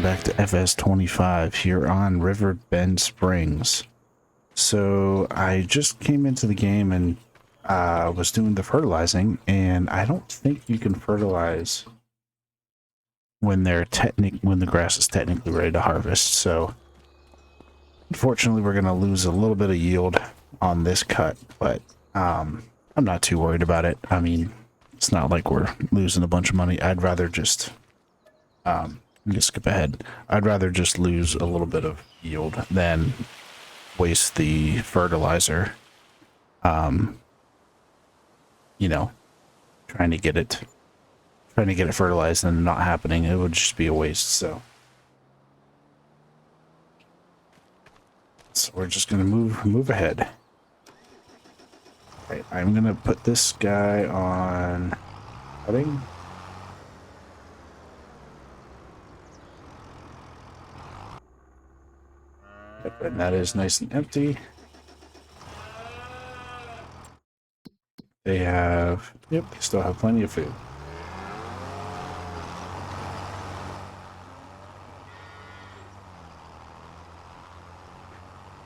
back to FS25 here on Riverbend Springs. So I just came into the game and was doing the fertilizing, and I don't think you can fertilize when the grass is technically ready to harvest. So unfortunately, we're going to lose a little bit of yield on this cut, but I'm not too worried about it. I mean, it's not like we're losing a bunch of money. I'd rather just let me skip ahead. I'd rather just lose a little bit of yield than waste the fertilizer. You know, trying to get it fertilized and not happening. It would just be a waste. So we're just gonna move ahead. Okay, I'm gonna put this guy on cutting. Yep, and that is nice and empty. They have, yep, they still have plenty of food.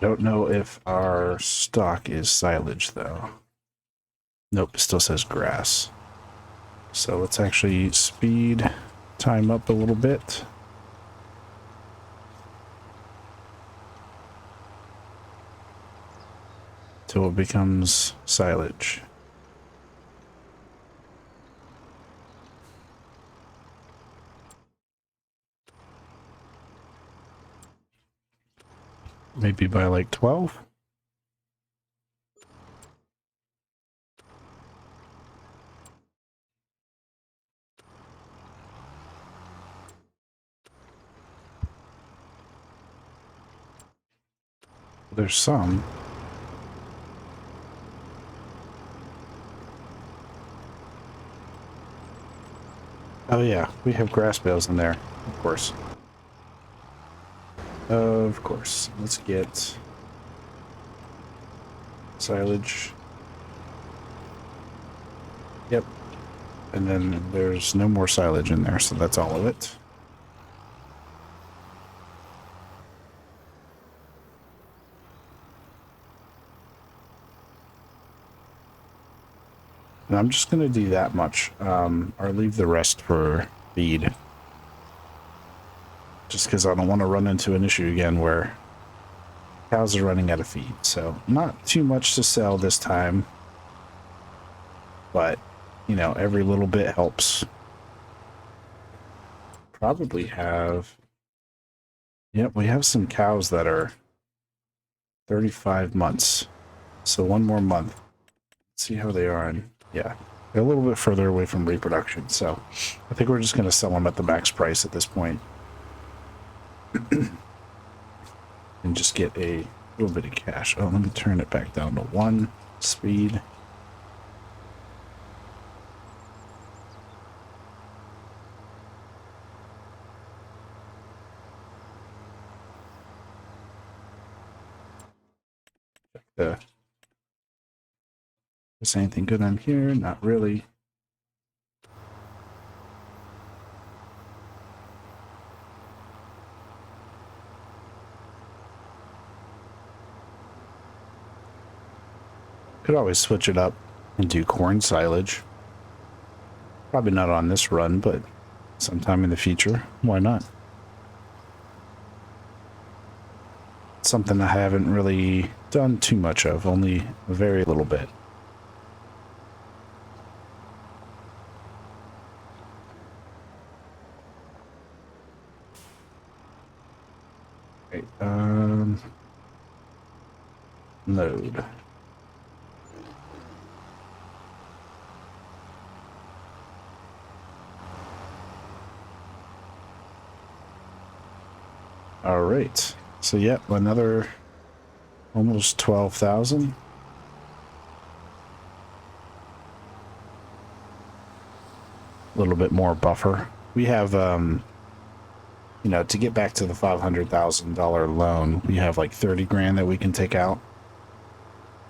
Don't know if our stock is silage though. Nope, it still says grass. So let's actually speed time up a little bit. Till it becomes silage. Maybe by like 12. There's some. Oh yeah, we have grass bales in there, of course. Of course. Let's get silage. Yep. And then there's no more silage in there, so that's all of it. And I'm just going to do that much, or leave the rest for feed. Just because I don't want to run into an issue again where cows are running out of feed. So not too much to sell this time. But, you know, every little bit helps. Probably have... Yep, we have some cows that are 35 months. So one more month. Let's see how they are in... Yeah, they're a little bit further away from reproduction, so I think we're just going to sell them at the max price at this point. And just get a little bit of cash. Oh, let me turn it back down to 1 speed. Is anything good on here? Not really. Could always switch it up and do corn silage. Probably not on this run, but sometime in the future. Why not? Something I haven't really done too much of, only a very little bit. Okay, load. All right. So, yep, another almost 12,000. A little bit more buffer. We have, you know, to get back to the $500,000 loan, we have like 30 grand that we can take out.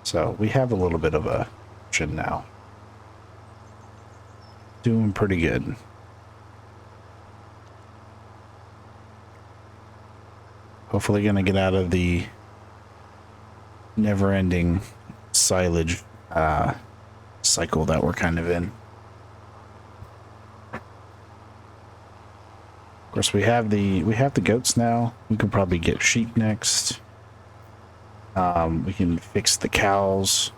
So we have a little bit of a cushion now. Doing pretty good. Hopefully gonna get out of the never-ending silage cycle that we're kind of in. Of course, we have the goats now. We can probably get sheep next. We can fix the cows.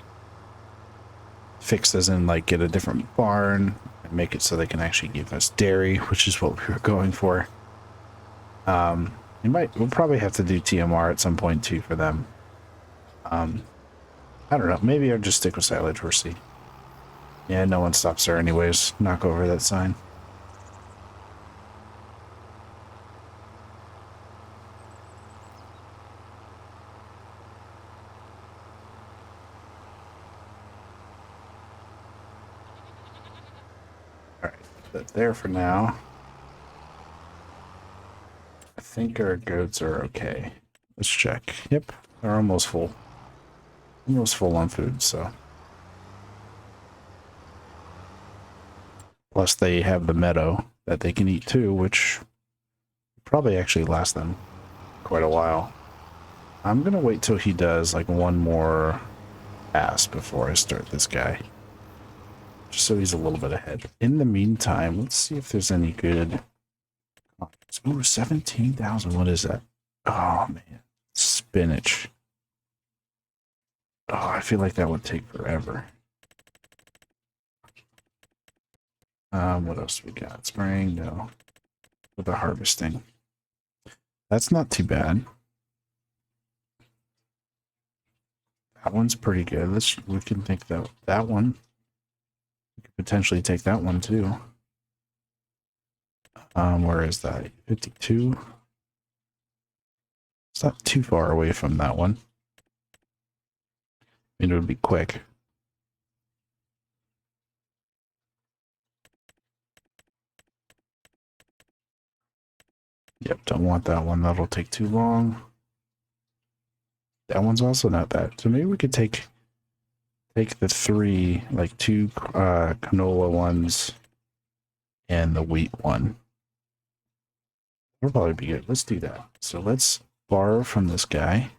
Fix as in like get a different barn and make it so they can actually give us dairy, which is what we were going for. We'll probably have to do TMR at some point too for them. I don't know. Maybe I'll just stick with silage. We'll see. Yeah, no one stops there anyways. Knock over that sign. All right, put that there for now. I think our goats are okay. Let's check. Yep, they're almost full. Almost full on food, so. Plus they have the meadow that they can eat too, which probably actually lasts them quite a while. I'm gonna wait till he does like one more pass before I start this guy. Just so he's a little bit ahead. In the meantime, let's see if there's any good... Ooh, 17,000. What is that? Oh, man. Spinach. Oh, I feel like that would take forever. What else we got? Spraying? No. With the harvesting. That's not too bad. That one's pretty good. We can think that one. We could potentially take that one too. Where is that? 52. It's not too far away from that one. I mean, it would be quick. Yep, don't want that one. That'll take too long. That one's also not bad. So maybe we could take the three, like two canola ones and the wheat one. That'll probably be good. Let's do that. So let's borrow from this guy.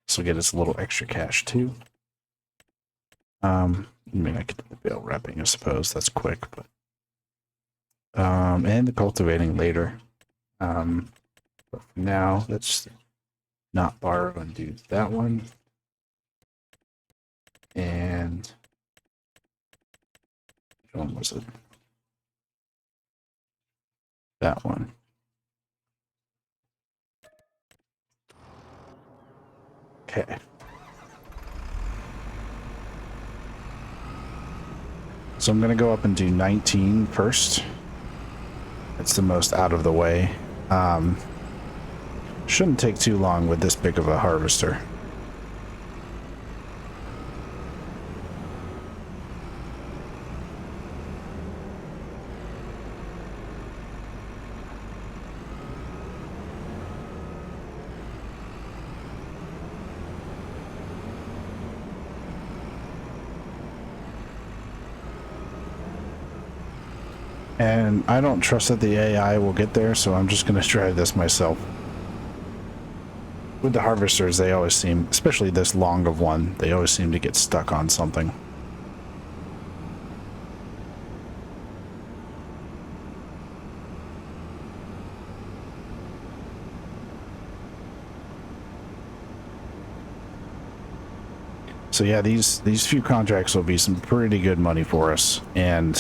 So get us a little extra cash too. I mean, I could do the bale wrapping, I suppose. That's quick, but and the cultivating later. But for now, let's not borrow and do that one. And which one was it? That one. Okay. So I'm going to go up and do 19 first. It's the most out of the way. Shouldn't take too long with this big of a harvester. And I don't trust that the AI will get there, so I'm just going to try this myself. With the harvesters, they always seem, especially this long of one, they always seem to get stuck on something. So yeah, these few contracts will be some pretty good money for us, and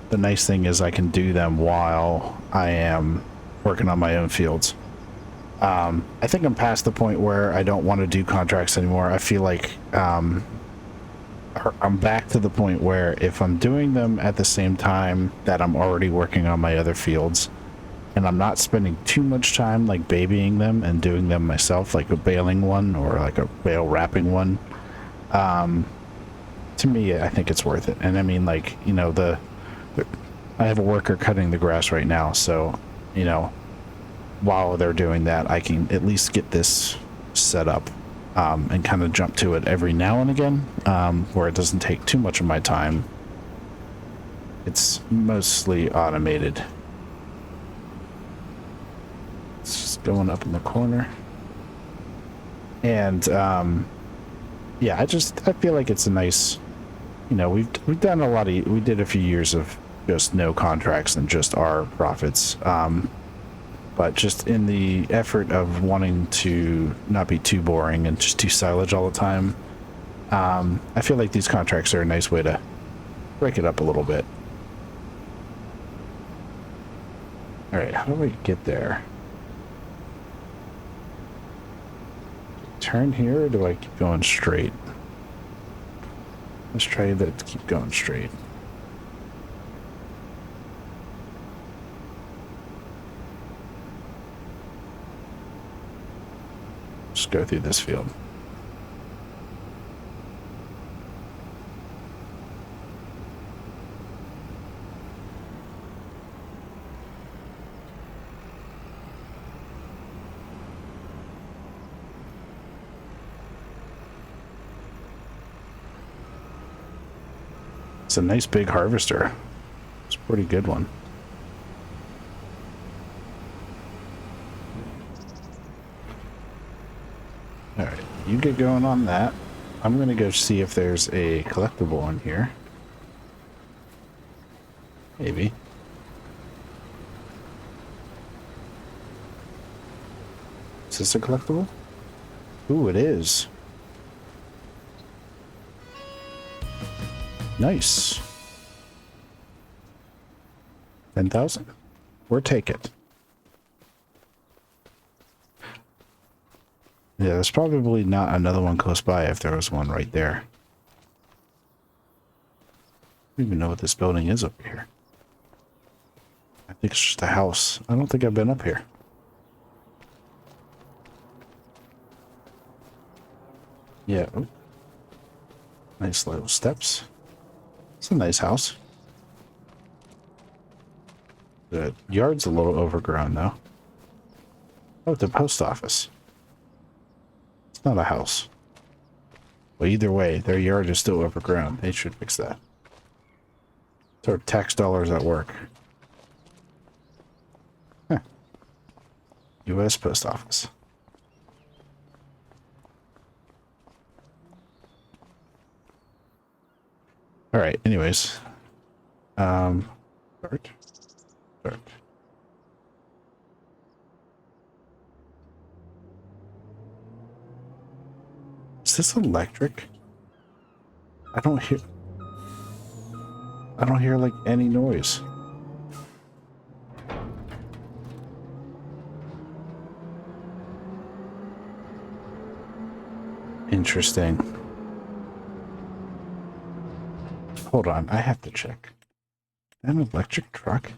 the nice thing is I can do them while I am working on my own fields. I think I'm past the point where I don't want to do contracts anymore. I feel like I'm back to the point where if I'm doing them at the same time that I'm already working on my other fields, and I'm not spending too much time like babying them and doing them myself, like a baling one or like a bale wrapping one, to me, I think it's worth it. And I mean, like, you know, I have a worker cutting the grass right now, so, you know, while they're doing that, I can at least get this set up and kind of jump to it every now and again, where it doesn't take too much of my time. It's mostly automated. going up in the corner. And yeah, I feel like it's a nice, you know, we've done a lot of, we did a few years of just no contracts and just our profits. But just in the effort of wanting to not be too boring and just do silage all the time, I feel like these contracts are a nice way to break it up a little bit. All right, how do we get there? Turn here, or do I keep going straight? Let's try that to keep going straight. Just go through this field. It's a nice big harvester. It's a pretty good one. Alright, you get going on that. I'm going to go see if there's a collectible in here. Maybe. Is this a collectible? Ooh, it is. Nice. 10,000. Or take it. Yeah, there's probably not another one close by if there was one right there. I don't even know what this building is up here. I think it's just a house. I don't think I've been up here. Yeah. Oh. Nice little steps. It's a nice house. The yard's a little overgrown though. Oh, the post office. It's not a house. Well, either way, their yard is still overgrown. They should fix that. So tax dollars at work. Huh. U.S. Post Office. All right. Anyways, start. Is this electric? I don't hear like any noise. Interesting. Hold on, I have to check. An electric truck?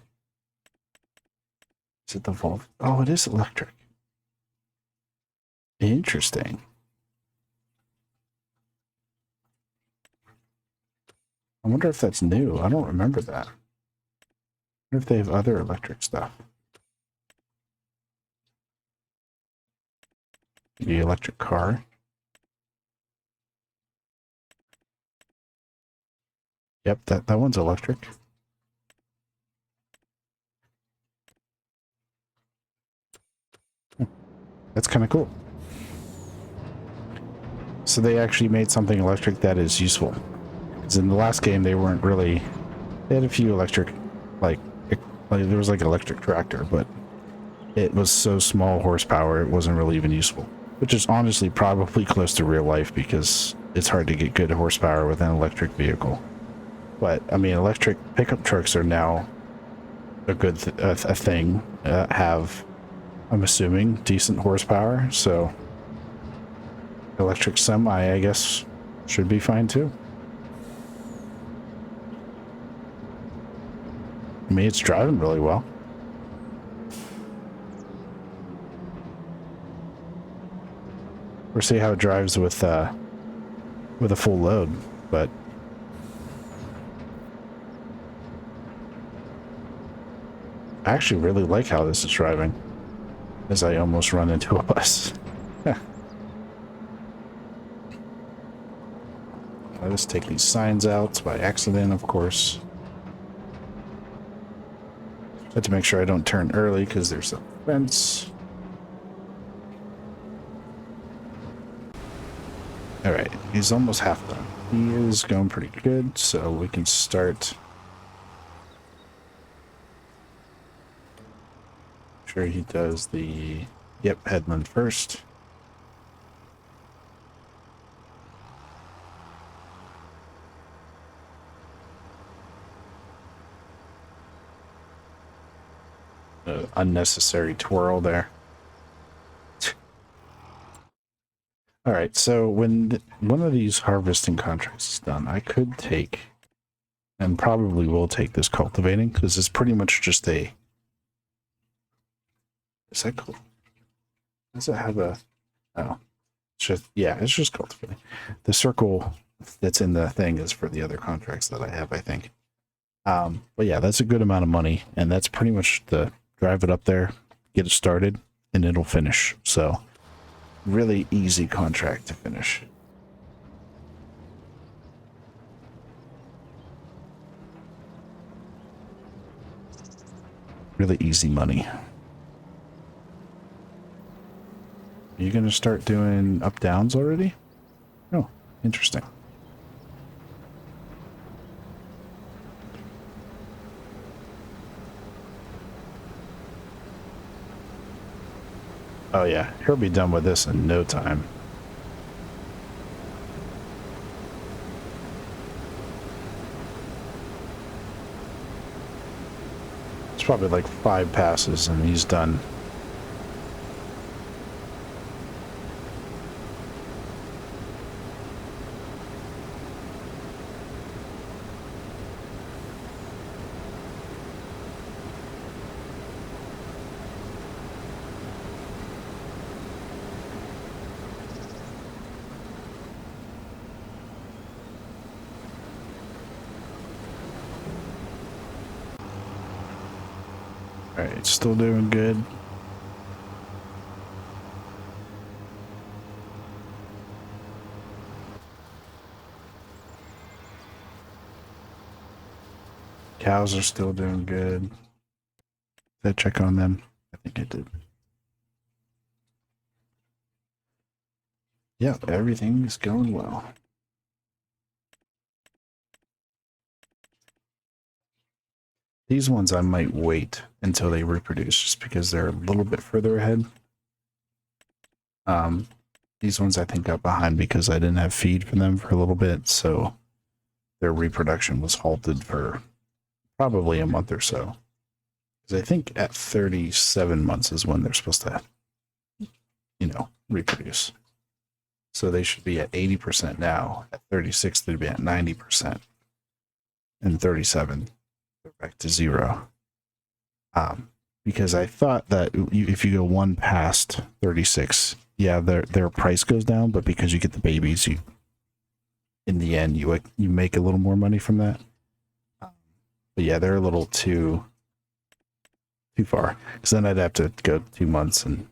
Is it the Volvo? Oh, it is electric. Interesting. I wonder if that's new. I don't remember that. I wonder if they have other electric stuff. The electric car. Yep, that one's electric. That's kind of cool. So they actually made something electric that is useful. Because in the last game, they weren't really... They had a few electric... Like there was like an electric tractor, but it was so small horsepower, it wasn't really even useful. Which is honestly probably close to real life, because it's hard to get good horsepower with an electric vehicle. But, I mean, electric pickup trucks are now a good a thing. Have, I'm assuming, decent horsepower, so electric semi, I guess, should be fine too. I mean, it's driving really well. We'll see how it drives with a full load, but I actually really like how this is driving, as I almost run into a bus. I just take these signs out by accident, of course. I have to make sure I don't turn early because there's a fence. All right, he's almost half done. He is going pretty good, so we can start. Sure, he does the headland first. Unnecessary twirl there. All right, so when one of these harvesting contracts is done, I could take, and probably will take, this cultivating, because it's pretty much just a... Is that cool? Does it have a... Oh, it's just, yeah, it's just cultivating. The circle that's in the thing is for the other contracts that I have, I think. But yeah, that's a good amount of money, and that's pretty much the drive it up there, get it started, and it'll finish. So really easy contract to finish. Really easy money. Are you going to start doing up downs already? Oh, interesting. Oh yeah, he'll be done with this in no time. It's probably like 5 passes and he's done. Alright, still doing good. Cows are still doing good. Did I check on them? I think I did. Yeah, everything's going well. These ones I might wait until they reproduce just because they're a little bit further ahead. These ones I think got behind because I didn't have feed for them for a little bit, so their reproduction was halted for probably a month or so. Because I think at 37 months is when they're supposed to, you know, reproduce. So they should be at 80% now. At 36, they'd be at 90%. And 37, they're back to 0. Because I thought that if you go one past 36, yeah, their price goes down, but because you get the babies, you in the end you make a little more money from that. But yeah, they're a little too far, because then I'd have to go 2 months, and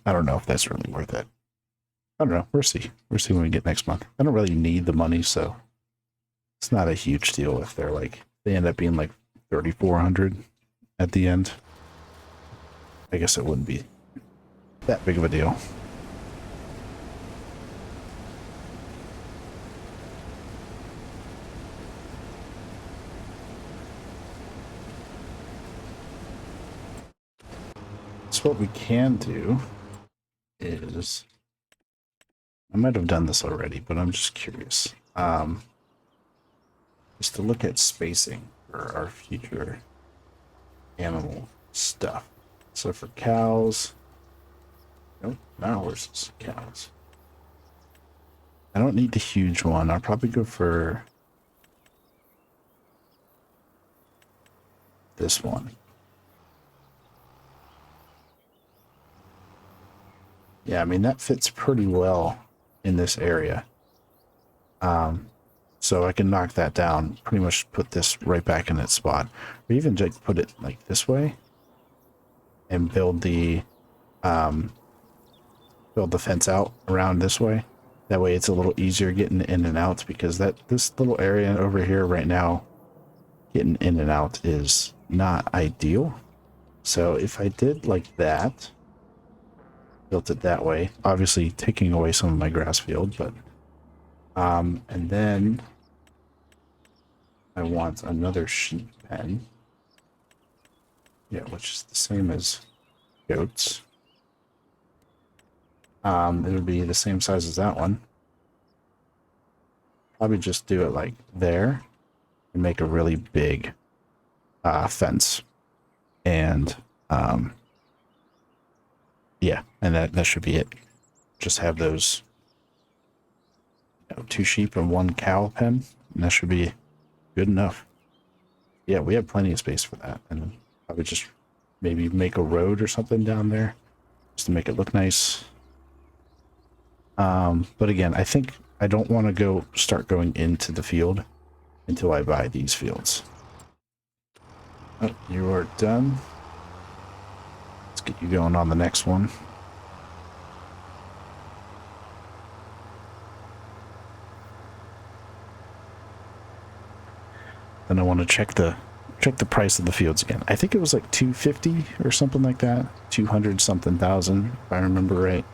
I don't know if that's really worth it. I don't know. We'll see. We'll see when we get next month. I don't really need the money, so it's not a huge deal if they're like, they end up being like 3,400 at the end. I guess it wouldn't be that big of a deal. So what we can do is, I might have done this already, but I'm just curious. Is to look at spacing for our future animal stuff. So for cows, nope, not horses, cows. I don't need the huge one. I'll probably go for this one. Yeah, I mean, that fits pretty well in this area. So I can knock that down, pretty much put this right back in its spot. Or even just put it like this way and build the fence out around this way. That way it's a little easier getting in and out, because this little area over here right now, getting in and out is not ideal. So if I did like that, built it that way. Obviously taking away some of my grass field, but and then I want another sheep pen. Yeah, which is the same as goats. It would be the same size as that one. Probably just do it like there and make a really big fence. And yeah, and that should be it. Just have those 2 sheep and 1 cow pen, and that should be good enough. Yeah, we have plenty of space for that, and probably just maybe make a road or something down there just to make it look nice. But again, I think I don't want to start going into the field until I buy these fields. Oh, you are done. Let's get you going on the next one. Then I want to check the price of the fields again. I think it was like 250 or something like that. 200 something thousand, if I remember right.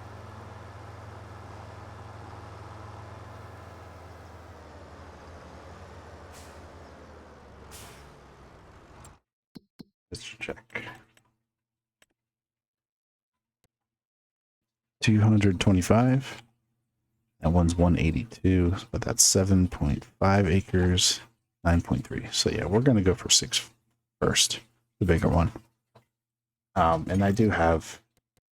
Let's check. 225. That one's 182, but that's 7.5 acres, 9.3. So yeah, we're gonna go for 6 first, the bigger one. And I do have,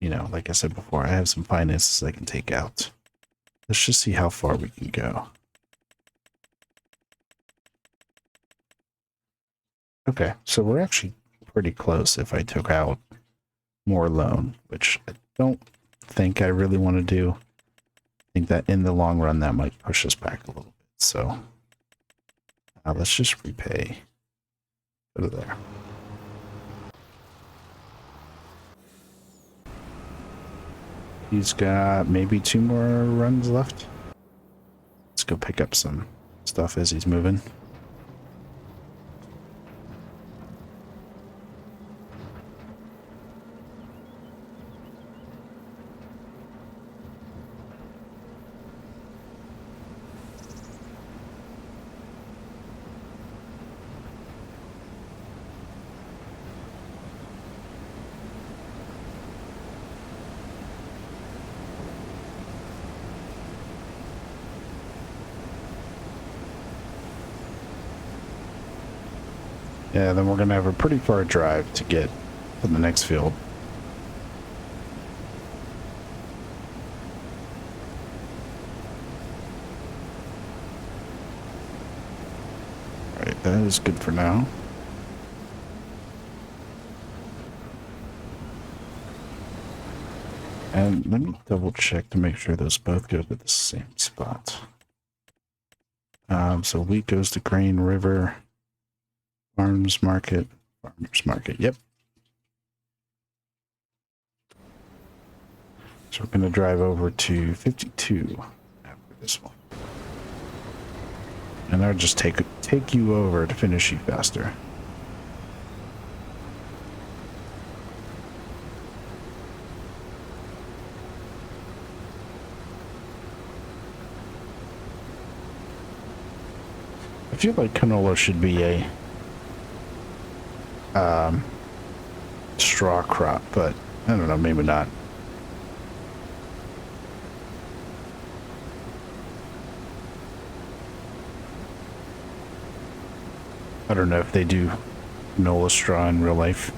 like I said before, I have some finances I can take out. Let's just see how far we can go. Okay, so we're actually pretty close if I took out more loan, which I don't think I really want to do. I think that in the long run, that might push us back a little bit. So let's just repay. Go to there. He's got maybe 2 more runs left. Let's go pick up some stuff as he's moving. Yeah, then we're going to have a pretty far drive to get to the next field. Alright, that is good for now. And let me double check to make sure those both go to the same spot. So wheat goes to Grain River. Farmers Market. Yep. So we're going to drive over to 52 after this one. And I'll just take you over to finish you faster. I feel like canola should be a straw crop, but I don't know, maybe not. I don't know if they do canola straw in real life.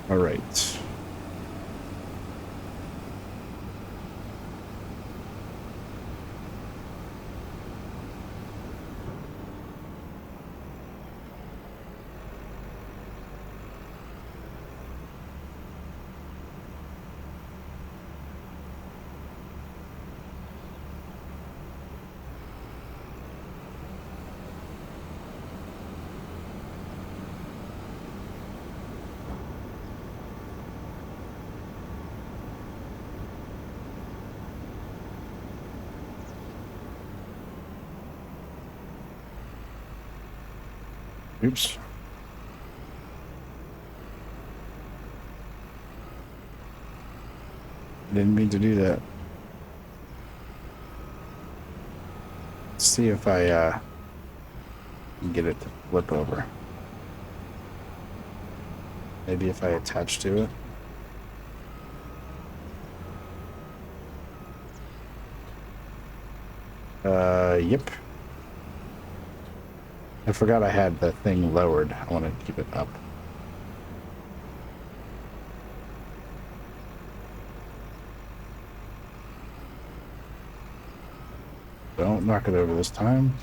All right. Oops. Didn't mean to do that. Let's see if I can get it to flip over. Maybe if I attach to it. Yep. I forgot I had the thing lowered. I want to keep it up. Don't knock it over this time.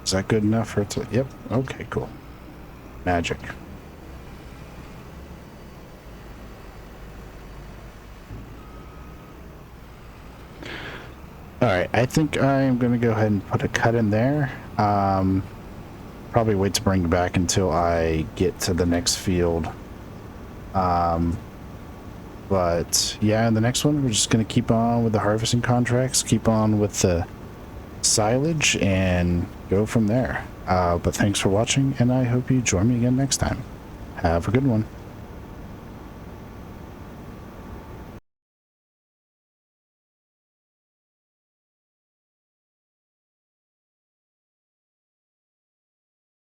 Is that good enough for it to... Yep. Okay, cool. Magic. Alright, I think I'm going to go ahead and put a cut in there. Probably wait to bring it back until I get to the next field. But yeah, in the next one, we're just going to keep on with the harvesting contracts, keep on with the silage, and go from there. But thanks for watching, and I hope you join me again next time. Have a good one.